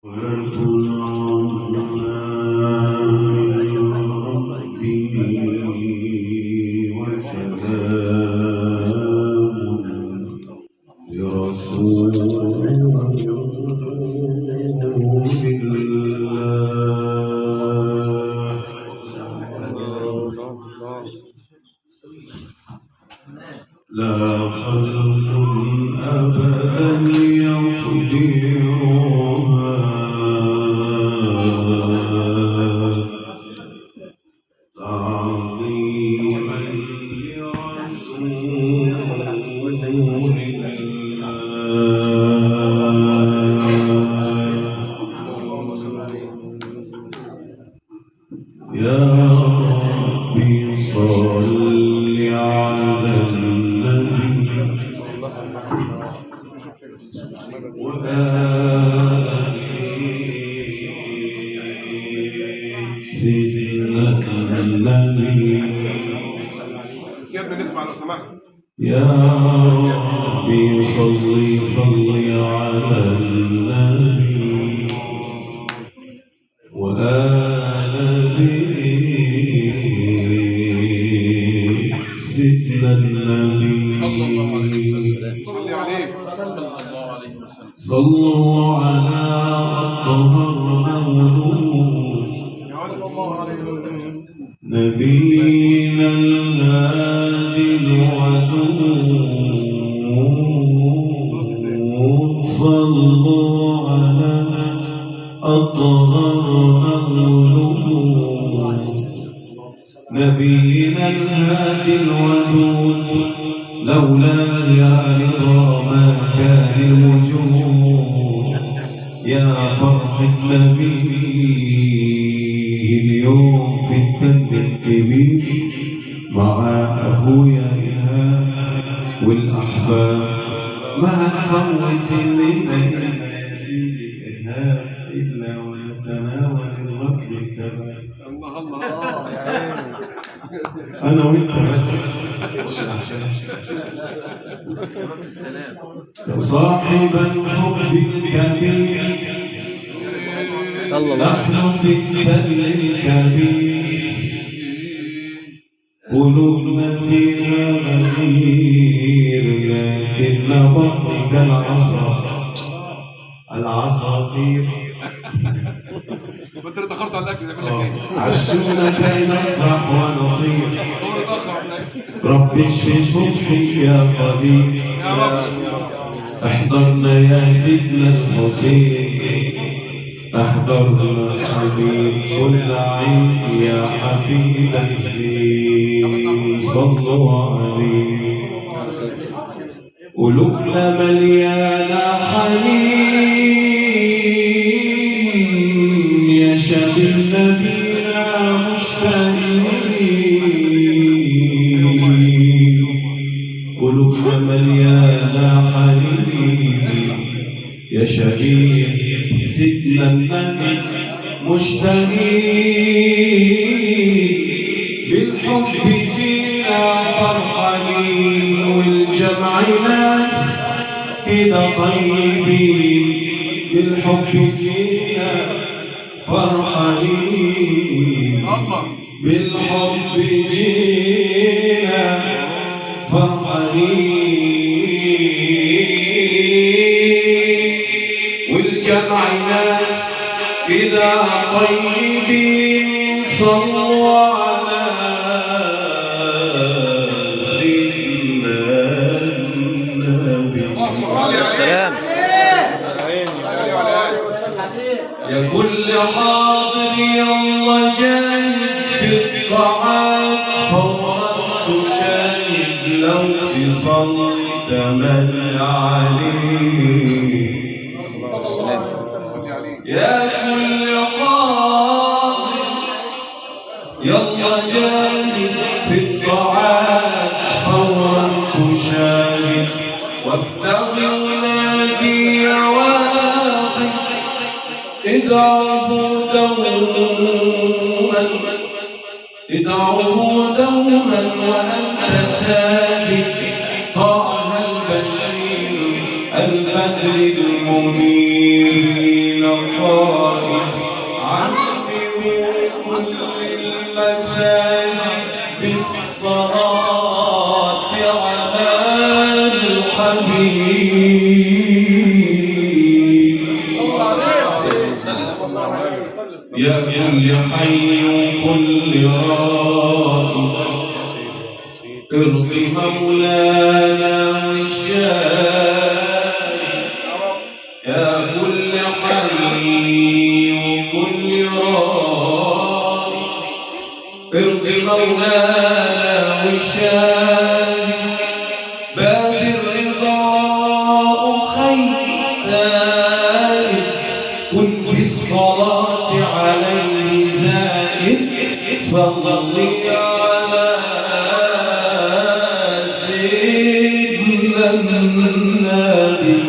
لا خلق أبدا يقدرها تعظيما لرسول الله. يا ربي صل على سيدنا النبي. سيادنا نسمع لو سمحت. يا ربي صل على النبي وآل سيدنا النبي صلى الله عليه وسلم. صلوا على أطهر مولود نبينا الهادي الودود. صلوا على أطهر مولود نبينا الهادي الودود. لولا يا رضا ما كان الوجود. يا فرح النبي اليوم في التل الكبير مع أخويا إيهاب والأحباب. ما هنفوت الليلة يا سيدي إيهاب إلا ونتناول الركض الكباب. الله الله يا عيني. أنا وأنت بس. صاحب الحب الكبير نحن في التل الكبير قلوبنا فيها غدير لكن بطنك العصافير. انت اتاخرت على الاكل نعمل لك ايه؟ عشونا كي نفرح ونطير. هو اتاخر على الاكل. رب اشفي صبحي يا قدير. يا رب يا رب. احضرنا يا سيدنا الحسين احضرنا حبيب كل عين يا حفيد الزين. صلوا عليه. قلوبنا مليانة حنين يا شبيب نبينا مشتاقين. قلوبنا مليانة حنين يا شبيب سيدنا النبي مشتاقين. بالحب جينا فرحانين والجمع ناس كده طيبين. بالحب جينا فرحانين بالحب جينا فرحانين والجمع ناس كده طيبين. صلوا على سيدنا النبي. السلام. يا كل حاضر يلا جاهد في الطاعات فورا تشاهد لو تصلي تملي عليه. يا كل حاضر يلا جاهد في الطاعات فورا تشاهد وابتغي ونادي يا واقف. ادعوه دوما وأنت ساجد. طه البشير البدر المنير القائل عمروا كل المساجد بالصلاة على الحبيب يا كل حي كل رائد ارض مولانا والشاهد يا كل حي وكل رائد ارض مولانا والشاهد باب الرضا خير سائد كن في الصلاة عليه زائد صلي على سيدنا النبي